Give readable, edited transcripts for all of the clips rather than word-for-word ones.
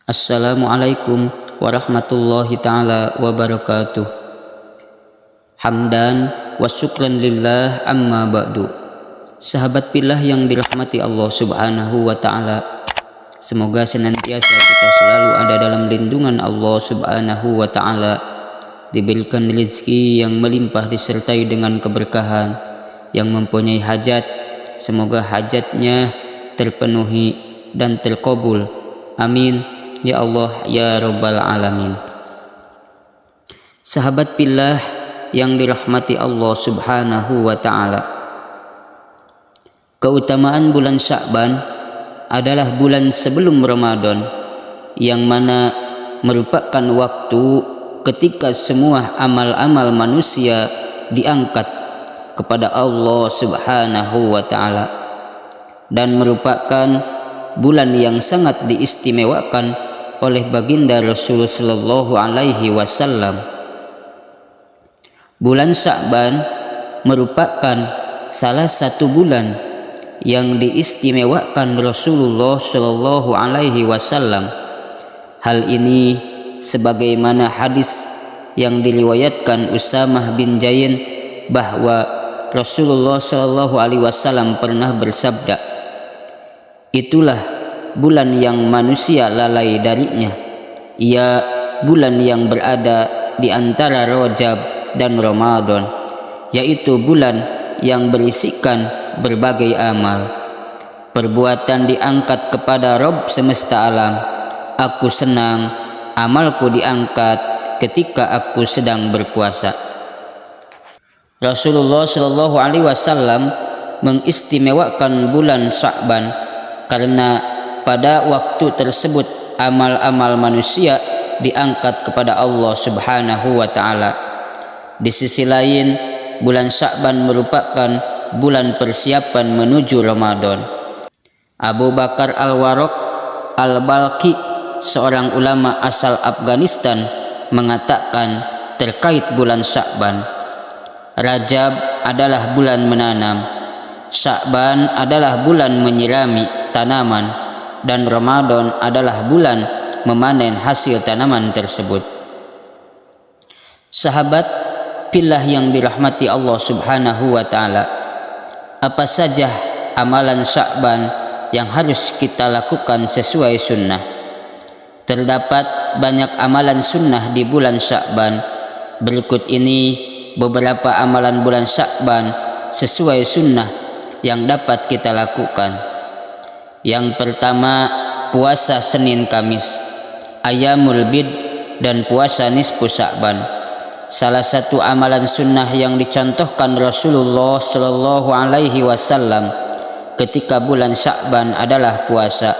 Assalamualaikum warahmatullahi ta'ala wabarakatuh. Hamdan wa syukran lillah amma ba'du. Sahabat pillah yang dirahmati Allah subhanahu wa ta'ala, semoga senantiasa kita selalu ada dalam lindungan Allah subhanahu wa ta'ala, diberikan rezeki yang melimpah disertai dengan keberkahan. Yang mempunyai hajat, semoga hajatnya terpenuhi dan terkabul, amin ya Allah ya Rabbal Alamin. Sahabat pillah yang dirahmati Allah subhanahu wa ta'ala, keutamaan bulan Sya'ban adalah bulan sebelum Ramadan, yang mana merupakan waktu ketika semua amal-amal manusia diangkat kepada Allah subhanahu wa ta'ala, dan merupakan bulan yang sangat diistimewakan oleh baginda Rasul sallallahu alaihi wasallam. Bulan Sya'ban merupakan salah satu bulan yang diistimewakan Rasulullah sallallahu alaihi wasallam. Hal ini sebagaimana hadis yang diriwayatkan Usamah bin Zaid bahwa Rasulullah sallallahu alaihi wasallam pernah bersabda, "Itulah bulan yang manusia lalai darinya, ia bulan yang berada di antara Rajab dan Ramadan, yaitu bulan yang berisikan berbagai amal. Perbuatan diangkat kepada Rabb semesta alam. Aku senang amalku diangkat ketika aku sedang berpuasa." Rasulullah Shallallahu Alaihi Wasallam mengistimewakan bulan Sya'ban karena pada waktu tersebut amal-amal manusia diangkat kepada Allah subhanahu wa ta'ala. Di sisi lain, bulan Sya'ban merupakan bulan persiapan menuju Ramadan. Abu Bakar Al-Warraq Al-Balqi, seorang ulama asal Afghanistan, mengatakan terkait bulan Sya'ban, Rajab adalah bulan menanam, Sya'ban adalah bulan menyirami tanaman, dan Ramadan adalah bulan memanen hasil tanaman tersebut. Sahabat pillah yang dirahmati Allah subhanahu wa ta'ala, apa saja amalan Sya'ban yang harus kita lakukan sesuai sunnah? Terdapat banyak amalan sunnah di bulan Sya'ban. Berikut ini beberapa amalan bulan Sya'ban sesuai sunnah yang dapat kita lakukan. Yang pertama, puasa Senin Kamis, Ayyamul Bid, dan puasa nisfu Sya'ban. Salah satu amalan sunnah yang dicontohkan Rasulullah Shallallahu Alaihi Wasallam ketika bulan Sya'ban adalah puasa.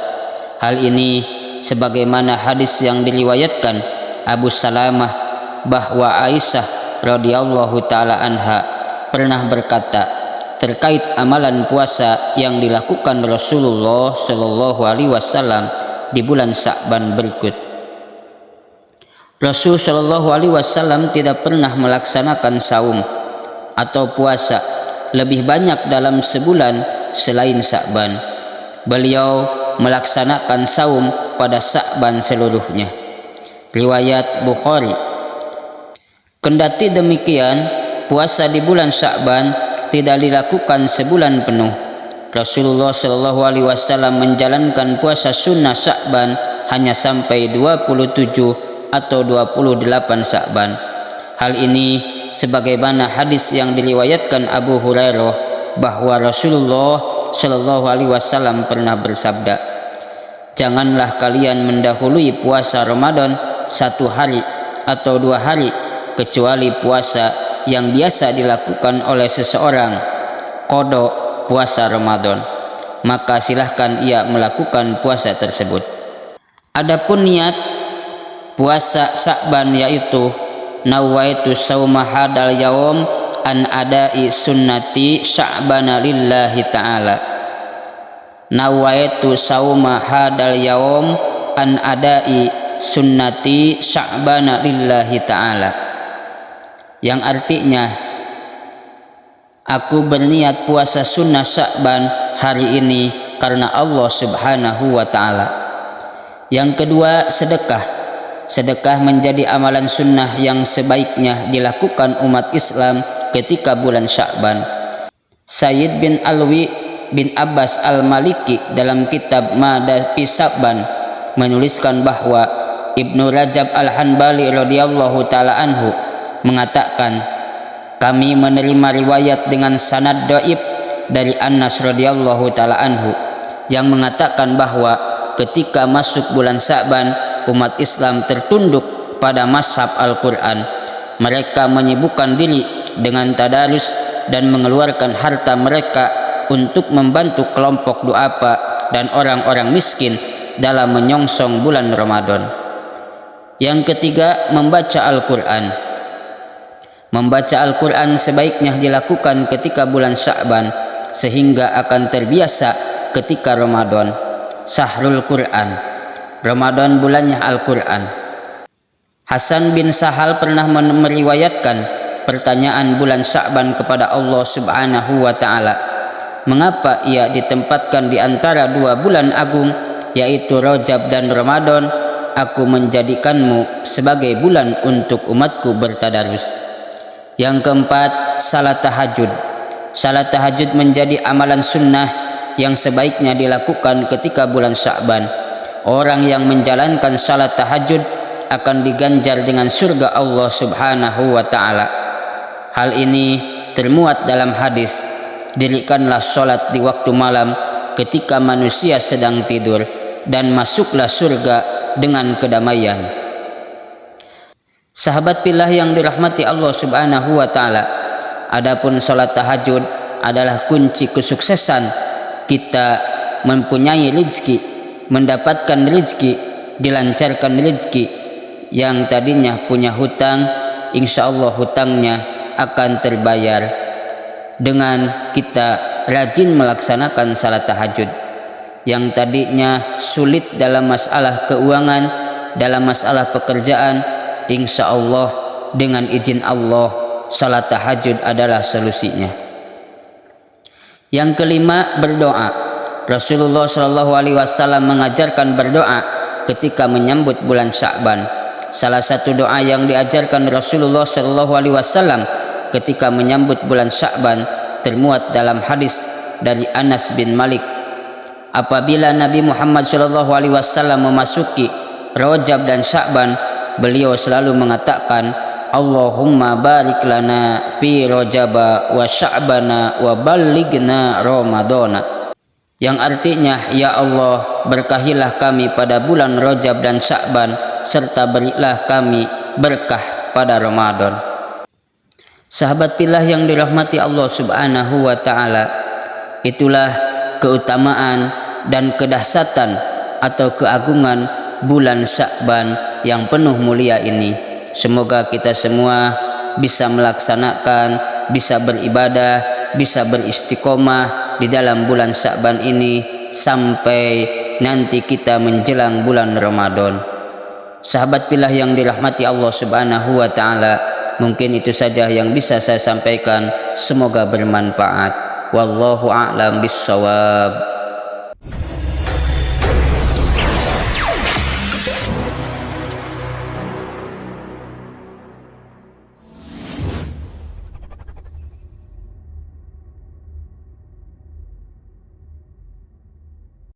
Hal ini sebagaimana hadis yang diriwayatkan Abu Salamah bahwa Aisyah radhiyallahu taala anha pernah berkata terkait amalan puasa yang dilakukan Rasulullah Shallallahu Alaihi Wasallam di bulan Sya'ban berikut. Rasul Shallallahu Alaihi Wasallam tidak pernah melaksanakan saum atau puasa lebih banyak dalam sebulan selain Sya'ban. Beliau melaksanakan saum pada Sya'ban seluruhnya. Riwayat Bukhari. Kendati demikian, puasa di bulan Sya'ban tidak dilakukan sebulan penuh. Rasulullah Shallallahu Alaihi Wasallam menjalankan puasa sunnah Sya'ban hanya sampai 27 atau 28 Sya'ban. Hal ini sebagaimana hadis yang diriwayatkan Abu Hurairah bahwa Rasulullah Shallallahu Alaihi Wasallam pernah bersabda, "Janganlah kalian mendahului puasa Ramadan 1 hari atau 2 hari, kecuali puasa yang biasa dilakukan oleh seseorang, qada puasa Ramadan, maka silahkan ia melakukan puasa tersebut." Adapun niat puasa Sya'ban yaitu nawaitu sauma hadal yaum an adai sunnati Sya'bana lillahi ta'ala. nawaitu sauma hadal yaum an adai sunnati sya'bana lillahi ta'ala, yang artinya aku berniat puasa sunnah Sya'ban hari ini karena Allah subhanahu wa ta'ala. Yang kedua, sedekah. Sedekah menjadi amalan sunnah yang sebaiknya dilakukan umat Islam ketika bulan Sya'ban. Sayyid bin Alwi bin Abbas al-Maliki dalam kitab Madafi Sya'ban menuliskan bahwa Ibnu Rajab al-Hanbali radhiyallahu ta'ala anhu mengatakan, kami menerima riwayat dengan sanad dhaif dari Anas radhiyallahu ta'ala anhu yang mengatakan bahwa ketika masuk bulan Sya'ban umat Islam tertunduk pada mazhab Al-Quran. Mereka menyibukkan diri dengan tadarus dan mengeluarkan harta mereka untuk membantu kelompok duafa dan orang-orang miskin dalam menyongsong bulan Ramadan. Yang ketiga, membaca Al-Quran. Membaca Al-Quran sebaiknya dilakukan ketika bulan Sya'ban sehingga akan terbiasa ketika Ramadan. Syahrul Quran, Ramadan bulannya Al-Quran. Hasan bin Sahal pernah meriwayatkan pertanyaan bulan Sya'ban kepada Allah subhanahu wa ta'ala. Mengapa ia ditempatkan di antara dua bulan agung, yaitu Rajab dan Ramadan? Aku menjadikanmu sebagai bulan untuk umatku bertadarus. Yang keempat, salat tahajud. Salat tahajud menjadi amalan sunnah yang sebaiknya dilakukan ketika bulan Sya'ban. Orang yang menjalankan salat tahajud akan diganjar dengan surga Allah subhanahu wa ta'ala. Hal ini termuat dalam hadis, dirikanlah salat di waktu malam ketika manusia sedang tidur, dan masuklah surga dengan kedamaian. Sahabat pillah yang dirahmati Allah subhanahu wa ta'ala, adapun salat tahajud adalah kunci kesuksesan kita mempunyai rezeki, mendapatkan rezeki, dilancarkan rezeki. Yang tadinya punya hutang, insya Allah hutangnya akan terbayar dengan kita rajin melaksanakan salat tahajud. Yang tadinya sulit dalam masalah keuangan, dalam masalah pekerjaan, insya Allah dengan izin Allah salat tahajud adalah solusinya. Yang kelima, berdoa. Rasulullah Shallallahu Alaihi Wasallam mengajarkan berdoa ketika menyambut bulan Sya'ban. Salah satu doa yang diajarkan Rasulullah Shallallahu Alaihi Wasallam ketika menyambut bulan Sya'ban termuat dalam hadis dari Anas bin Malik. Apabila Nabi Muhammad Shallallahu Alaihi Wasallam memasuki Rajab dan Sya'ban, beliau selalu mengatakan, Allahumma barik lana fi Rajaba wa Sya'bana wa ballighna Ramadana. Yang artinya, ya Allah, berkahilah kami pada bulan Rajab dan Sya'ban, serta berilah kami berkah pada Ramadan. Sahabat pillah yang dirahmati Allah subhanahu wa ta'ala, itulah keutamaan dan kedahsyatan atau keagungan bulan Sya'ban yang penuh mulia ini. Semoga kita semua bisa melaksanakan, bisa beribadah, bisa beristiqomah di dalam bulan Sya'ban ini sampai nanti kita menjelang bulan Ramadan. Sahabat pillah yang dirahmati Allah subhanahu wa ta'ala, mungkin itu saja yang bisa saya sampaikan. Semoga bermanfaat. Wallahu a'lam bissawab.